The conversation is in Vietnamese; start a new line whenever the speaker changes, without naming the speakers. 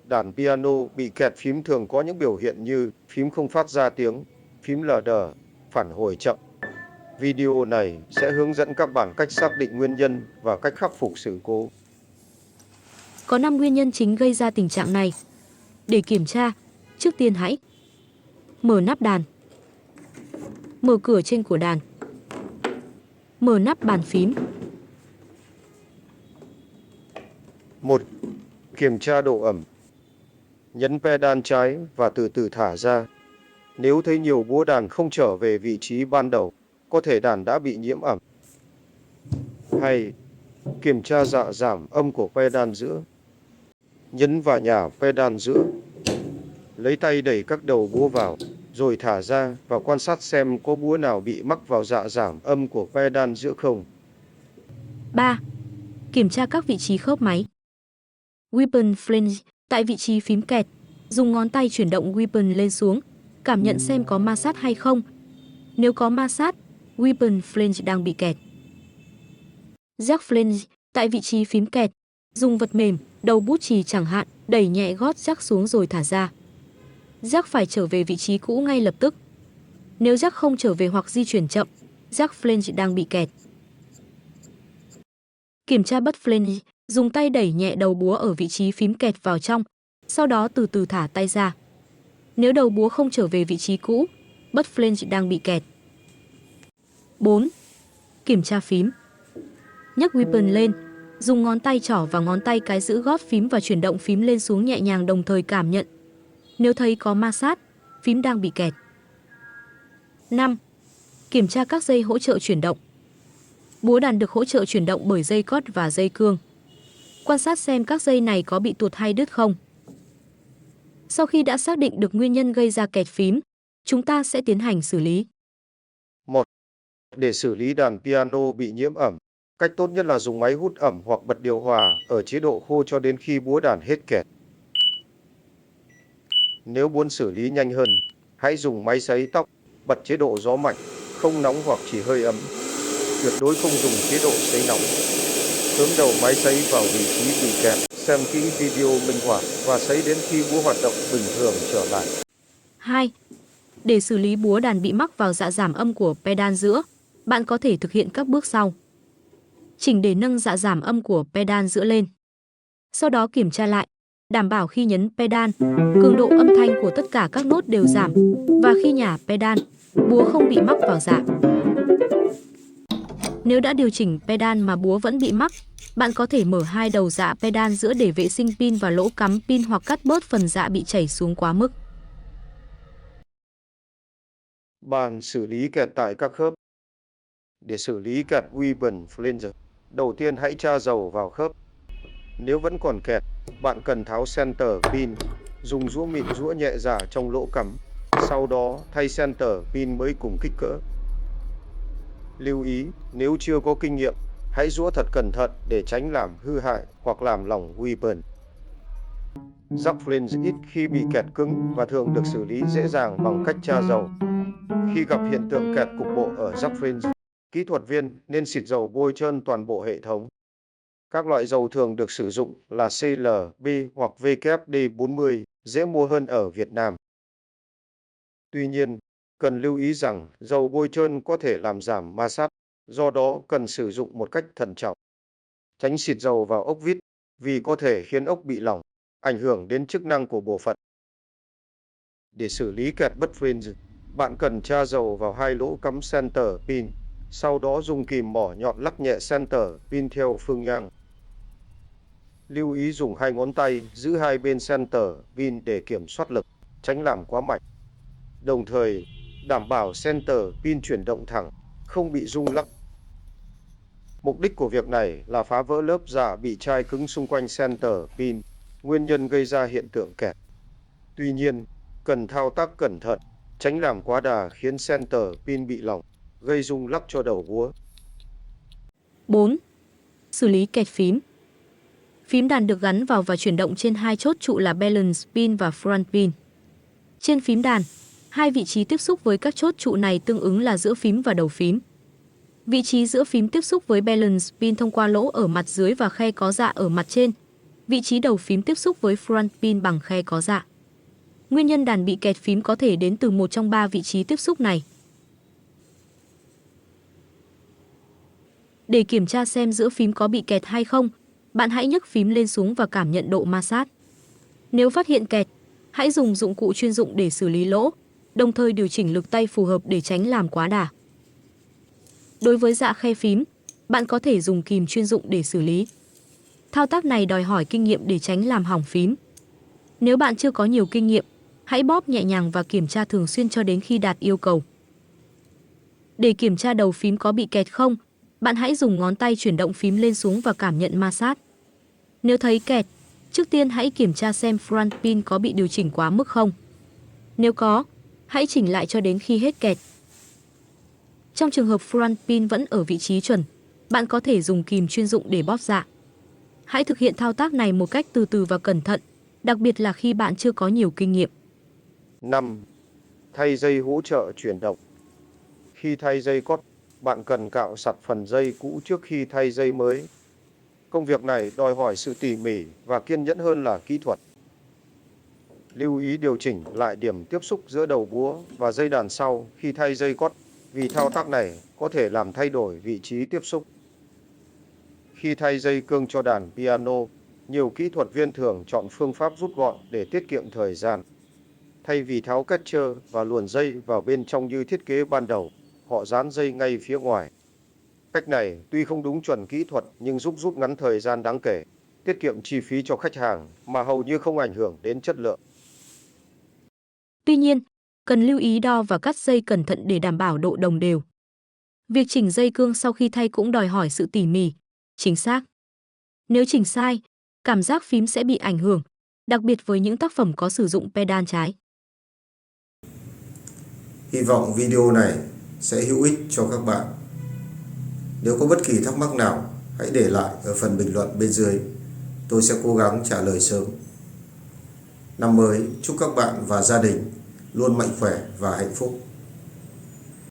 đàn piano bị kẹt phím thường có những biểu hiện như phím không phát ra tiếng, phím lờ đờ, phản hồi chậm. Video này sẽ hướng dẫn các bạn cách xác định nguyên nhân và cách khắc phục sự cố.
Có 5 nguyên nhân chính gây ra tình trạng này. Để kiểm tra, trước tiên hãy mở nắp đàn, mở cửa trên của đàn, mở nắp bàn phím.
1. Kiểm tra độ ẩm. Nhấn pedal trái và từ từ thả ra. Nếu thấy nhiều búa đàn không trở về vị trí ban đầu, có thể đàn đã bị nhiễm ẩm. 2. Kiểm tra dạ giảm âm của pedal giữa. Nhấn vào nhả pedal giữa. Lấy tay đẩy các đầu búa vào, rồi thả ra và quan sát xem có búa nào bị mắc vào dạ giảm âm của pedal giữa không.
3. Kiểm tra các vị trí khớp máy. Weapon flange tại vị trí phím kẹt, dùng ngón tay chuyển động weapon lên xuống, cảm nhận xem có ma sát hay không. Nếu có ma sát, weapon flange đang bị kẹt. Jack flange tại vị trí phím kẹt, dùng vật mềm, đầu bút chì chẳng hạn, đẩy nhẹ gót jack xuống rồi thả ra. Jack phải trở về vị trí cũ ngay lập tức. Nếu jack không trở về hoặc di chuyển chậm, jack flange đang bị kẹt. Kiểm tra butt flange, dùng tay đẩy nhẹ đầu búa ở vị trí phím kẹt vào trong, sau đó từ từ thả tay ra. Nếu đầu búa không trở về vị trí cũ, butt flange đang bị kẹt. 4. Kiểm tra phím. Nhấc weapon lên, dùng ngón tay trỏ và ngón tay cái giữ gót phím và chuyển động phím lên xuống nhẹ nhàng đồng thời cảm nhận. Nếu thấy có ma sát, phím đang bị kẹt. 5. Kiểm tra các dây hỗ trợ chuyển động. Búa đàn được hỗ trợ chuyển động bởi dây cót và dây cương. Quan sát xem các dây này có bị tuột hay đứt không. Sau khi đã xác định được nguyên nhân gây ra kẹt phím, chúng ta sẽ tiến hành xử lý.
1. Để xử lý đàn piano bị nhiễm ẩm, cách tốt nhất là dùng máy hút ẩm hoặc bật điều hòa ở chế độ khô cho đến khi búa đàn hết kẹt. Nếu muốn xử lý nhanh hơn, hãy dùng máy sấy tóc, bật chế độ gió mạnh, không nóng hoặc chỉ hơi ấm. Tuyệt đối không dùng chế độ sấy nóng. Hướng đầu máy sấy vào vị trí bị kẹt, xem kỹ video minh họa và sấy đến khi búa hoạt động bình thường trở lại.
2. Để xử lý búa đàn bị mắc vào dạ giảm âm của pedal giữa, bạn có thể thực hiện các bước sau. Chỉnh để nâng dạ giảm âm của pedal giữa lên. Sau đó kiểm tra lại, đảm bảo khi nhấn pedal, cường độ âm thanh của tất cả các nốt đều giảm, và khi nhả pedal, búa không bị mắc vào dạ. Nếu đã điều chỉnh pedal mà búa vẫn bị mắc, bạn có thể mở hai đầu dạ pedal giữa để vệ sinh pin và lỗ cắm pin hoặc cắt bớt phần dạ bị chảy xuống quá mức.
Bàn xử lý kẹt tại các khớp. Để xử lý kẹt weapon flange, đầu tiên hãy tra dầu vào khớp. Nếu vẫn còn kẹt, bạn cần tháo center pin, dùng rũa mịn rũa nhẹ rả trong lỗ cắm. Sau đó thay center pin mới cùng kích cỡ. Lưu ý, nếu chưa có kinh nghiệm, hãy rũa thật cẩn thận để tránh làm hư hại hoặc làm lỏng weapon. Jack flange ít khi bị kẹt cứng và thường được xử lý dễ dàng bằng cách tra dầu. Khi gặp hiện tượng kẹt cục bộ ở jack flange, kỹ thuật viên nên xịt dầu bôi trơn toàn bộ hệ thống. Các loại dầu thường được sử dụng là CLB hoặc WD-40, dễ mua hơn ở Việt Nam. Tuy nhiên, cần lưu ý rằng dầu bôi trơn có thể làm giảm ma sát, do đó cần sử dụng một cách thận trọng. Tránh xịt dầu vào ốc vít vì có thể khiến ốc bị lỏng, ảnh hưởng đến chức năng của bộ phận. Để xử lý kẹt butt flange, bạn cần tra dầu vào hai lỗ cắm center pin, sau đó dùng kìm mỏ nhọn lắc nhẹ center pin theo phương ngang. Lưu ý dùng hai ngón tay giữ hai bên center pin để kiểm soát lực, tránh làm quá mạnh. Đồng thời, đảm bảo center pin chuyển động thẳng, không bị rung lắc. Mục đích của việc này là phá vỡ lớp dạ bị chai cứng xung quanh center pin, nguyên nhân gây ra hiện tượng kẹt. Tuy nhiên, cần thao tác cẩn thận, tránh làm quá đà khiến center pin bị lỏng, gây rung lắc cho đầu búa.
4. Xử lý kẹt phím. Phím đàn được gắn vào và chuyển động trên hai chốt trụ là balance pin và front pin. Trên phím đàn, hai vị trí tiếp xúc với các chốt trụ này tương ứng là giữa phím và đầu phím. Vị trí giữa phím tiếp xúc với balance pin thông qua lỗ ở mặt dưới và khe có dạ ở mặt trên. Vị trí đầu phím tiếp xúc với front pin bằng khe có dạ. Nguyên nhân đàn bị kẹt phím có thể đến từ một trong 3 vị trí tiếp xúc này. Để kiểm tra xem giữa phím có bị kẹt hay không, bạn hãy nhấc phím lên xuống và cảm nhận độ ma sát. Nếu phát hiện kẹt, hãy dùng dụng cụ chuyên dụng để xử lý lỗ, đồng thời điều chỉnh lực tay phù hợp để tránh làm quá đà. Đối với dạ khe phím, bạn có thể dùng kìm chuyên dụng để xử lý. Thao tác này đòi hỏi kinh nghiệm để tránh làm hỏng phím. Nếu bạn chưa có nhiều kinh nghiệm, hãy bóp nhẹ nhàng và kiểm tra thường xuyên cho đến khi đạt yêu cầu. Để kiểm tra đầu phím có bị kẹt không, bạn hãy dùng ngón tay chuyển động phím lên xuống và cảm nhận ma sát. Nếu thấy kẹt, trước tiên hãy kiểm tra xem front pin có bị điều chỉnh quá mức không. Nếu có, hãy chỉnh lại cho đến khi hết kẹt. Trong trường hợp front pin vẫn ở vị trí chuẩn, bạn có thể dùng kìm chuyên dụng để bóp dạ. Hãy thực hiện thao tác này một cách từ từ và cẩn thận, đặc biệt là khi bạn chưa có nhiều kinh nghiệm.
5. Thay dây hỗ trợ chuyển động. Khi thay dây cót, bạn cần cạo sạch phần dây cũ trước khi thay dây mới. Công việc này đòi hỏi sự tỉ mỉ và kiên nhẫn hơn là kỹ thuật. Lưu ý điều chỉnh lại điểm tiếp xúc giữa đầu búa và dây đàn sau khi thay dây cót, vì thao tác này có thể làm thay đổi vị trí tiếp xúc. Khi thay dây cương cho đàn piano, nhiều kỹ thuật viên thường chọn phương pháp rút gọn để tiết kiệm thời gian. Thay vì tháo catcher và luồn dây vào bên trong như thiết kế ban đầu, họ dán dây ngay phía ngoài. Cách này tuy không đúng chuẩn kỹ thuật nhưng giúp rút ngắn thời gian đáng kể, tiết kiệm chi phí cho khách hàng mà hầu như không ảnh hưởng đến chất lượng.
Tuy nhiên, cần lưu ý đo và cắt dây cẩn thận để đảm bảo độ đồng đều. Việc chỉnh dây cương sau khi thay cũng đòi hỏi sự tỉ mỉ, chính xác. Nếu chỉnh sai, cảm giác phím sẽ bị ảnh hưởng, đặc biệt với những tác phẩm có sử dụng pedal trái.
Hy vọng video này sẽ hữu ích cho các bạn. Nếu có bất kỳ thắc mắc nào, hãy để lại ở phần bình luận bên dưới. Tôi sẽ cố gắng trả lời sớm. Năm mới, chúc các bạn và gia đình luôn mạnh khỏe và hạnh phúc.